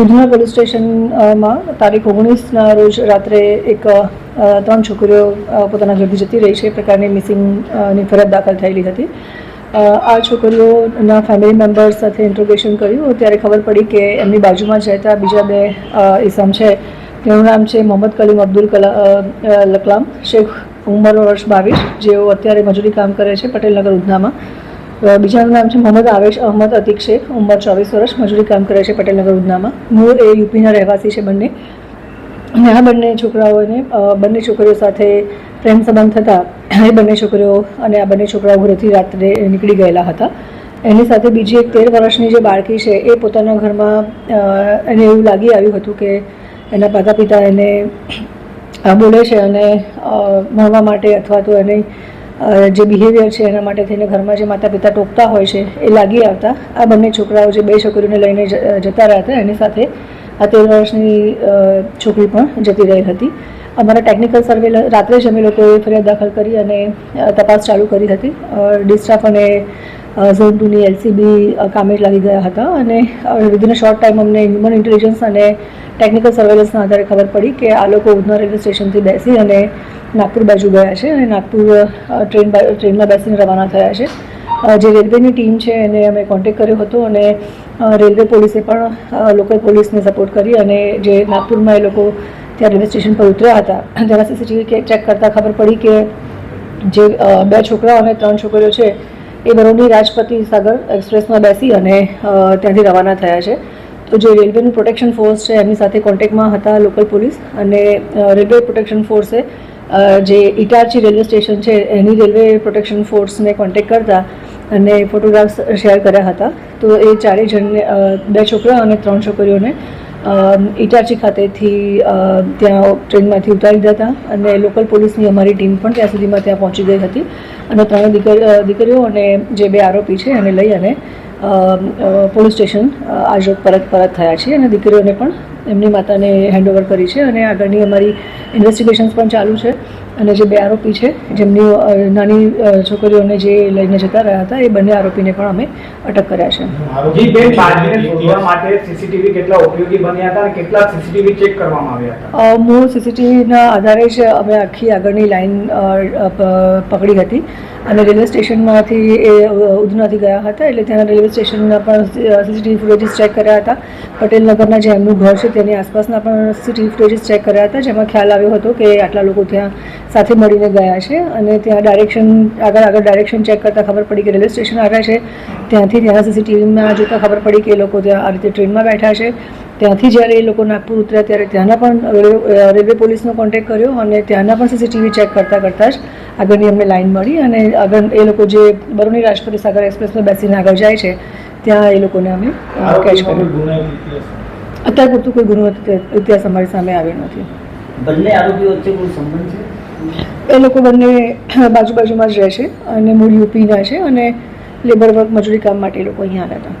Udhna police સ્ટેશનમાં તારીખ 19ના રોજ રાત્રે એક 3 છોકરીઓ પોતાના ઘરથી જતી રહી છે એ પ્રકારની મિસિંગની ફરિયાદ દાખલ થયેલી હતી. આ છોકરીઓના ફેમિલી મેમ્બર્સ સાથે ઇન્ટ્રોગેશન કર્યું ત્યારે ખબર પડી કે એમની બાજુમાં જ રહેતા બીજા 2 ઇસમ છે. તેનું નામ છે મોહમ્મદ કલીમ અબ્દુલ લકલામ, શેખ, ઉંમર વર્ષ 22, જેઓ અત્યારે મજૂરી કામ કરે છે પટેલનગર ઉધનામાં. બીજાનું નામ છે મોહમ્મદ આવેશ અહમદ અતિક શેખ, ઉંમર 24 વર્ષ, મજૂરી કામ કરે છે પટેલનગર ઉધનામાં. મૂળ એ યુપીના રહેવાસી છે બંને. અને આ બંને છોકરીઓ સાથે પ્રેમ સંબંધ થતાં એ બંને છોકરીઓ અને આ બંને છોકરાઓ ઘરેથી રાત્રે નીકળી ગયેલા હતા. એની સાથે બીજી એક 13 વર્ષની જે બાળકી છે એ પોતાના ઘરમાં એને એવું લાગી આવ્યું હતું કે એના માતા પિતા એને બોલે છે અને ભણવા માટે અથવા તો એને જે બિહેવિયર છે એના માટે થઈને ઘરમાં જે માતા પિતા ટોકતા હોય છે એ લાગી આવતા આ બંને છોકરાઓ જે 2 છોકરીઓને લઈને જતા રહ્યા હતા એની સાથે આ 13 વર્ષની છોકરી પણ જતી રહી હતી. અમારા ટેકનિકલ સર્વેલન્સ રાત્રે જ અમે લોકોએ ફરિયાદ દાખલ કરી અને તપાસ ચાલુ કરી હતી. ડિસ્ટાફ અને ઝોન 2ની એલસીબી કામે જ લાગી ગયા હતા અને વિધિન અ શોર્ટ ટાઈમ અમને હ્યુમન ઇન્ટેલિજન્સ અને ટેકનિકલ સર્વેલન્સના આધારે ખબર પડી કે આ લોકો ઉધના રેલવે સ્ટેશનથી બેસી અને નાગપુર બાજુ ગયા છે અને નાગપુર ટ્રેનમાં બેસીને રવાના થયા છે. જે રેલવેની ટીમ છે એને અમે કોન્ટેક્ટ કર્યો હતો અને રેલવે પોલીસે પણ લોકલ પોલીસને સપોર્ટ કરી અને જે નાગપુરમાં એ લોકો ત્યાં રેલવે સ્ટેશન પર ઉતર્યા હતા તેના સીસીટીવી ચેક કરતાં ખબર પડી કે જે 2 છોકરાઓ અને 3 છોકરીઓ છે એ બરોની રાજપતિ સાગર એક્સપ્રેસમાં બેસી અને ત્યાંથી રવાના થયા છે. તો જે રેલવેનું પ્રોટેક્શન ફોર્સ છે એમની સાથે કોન્ટેક્ટમાં હતા લોકલ પોલીસ અને રેલવે પ્રોટેક્શન ફોર્સે જે ઇટારચી રેલવે સ્ટેશન છે એની રેલવે પ્રોટેક્શન ફોર્સને કોન્ટેક્ટ કરતા અને ફોટોગ્રાફ્સ શેર કર્યા હતા. તો એ 4 જણને 2 છોકરા અને 3 છોકરીઓને ઇટારચી ખાતેથી ત્યાં ટ્રેનમાંથી ઉતારી દીધા હતા અને લોકલ પોલીસની અમારી ટીમ પણ ત્યાં સુધીમાં ત્યાં પહોંચી ગઈ હતી અને 3 દીકરીઓ અને જે 2 આરોપી છે એને લઈ અને પોલીસ સ્ટેશન આજ પરત થયા છે અને દીકરીઓને પણ એમની માતાને હેન્ડઓવર કરી છે અને આગળની અમારી ઇન્વેસ્ટિગેશન્સ પણ ચાલુ છે અને જે 2 આરોપી છે જેમની નાની છોકરીઓને જે લઈને જતા રહ્યા હતા એ બંને આરોપીને પણ અમે અટક કર્યા છે. મૂળ સીસીટીવીના આધારે જ અમે આખી આગળની લાઈન પકડી હતી અને રેલવે સ્ટેશનમાંથી એ ઉધનાથી ગયા હતા એટલે ત્યાંના રેલવે સ્ટેશનના પણ સીસીટીવી ફૂટેજીસ ચેક કર્યા હતા. પટેલનગરના જે એમનું ઘર છે તેની આસપાસના પણ સીસીટીવી ફૂટેજીસ ચેક કર્યા હતા જેમાં ખ્યાલ આવ્યો હતો કે આટલા લોકો ત્યાં સાથે મળીને ગયા છે અને ત્યાં આગળ ડાયરેક્શન ચેક કરતાં ખબર પડી કે રેલવે સ્ટેશન આવ્યા છે. ત્યાંથી ત્યાંના સીસીટીવીમાં જોતાં ખબર પડી કે એ લોકો ત્યાં આ રીતે ટ્રેનમાં બેઠા છે. ત્યાંથી જ્યારે એ લોકો નાગપુર ઉતર્યા ત્યારે ત્યાંના પણ રેલવે પોલીસનો કોન્ટેક્ટ કર્યો અને ત્યાંના પણ સીસીટીવી ચેક કરતાં જ આગળની અમને લાઈન મળી અને આગળ એ લોકો જે બરોની રાજપતિ સાગર એક્સપ્રેસમાં બેસીને આગળ જાય છે ત્યાં એ લોકોને અમે કેચ કર્યું. અત્યાર પૂરતું કોઈ ગુનો ઇતિહાસ અમારી સામે આવ્યો નથી. બંને આરોપીઓ વચ્ચે કોઈ સંબંધ છે? એ લોકો બંને બાજુમાં જ રહે છે અને મૂળ યુપીના છે અને લેબર વર્ક મજૂરી કામ માટે એ લોકો અહીંયા આવ્યા હતા.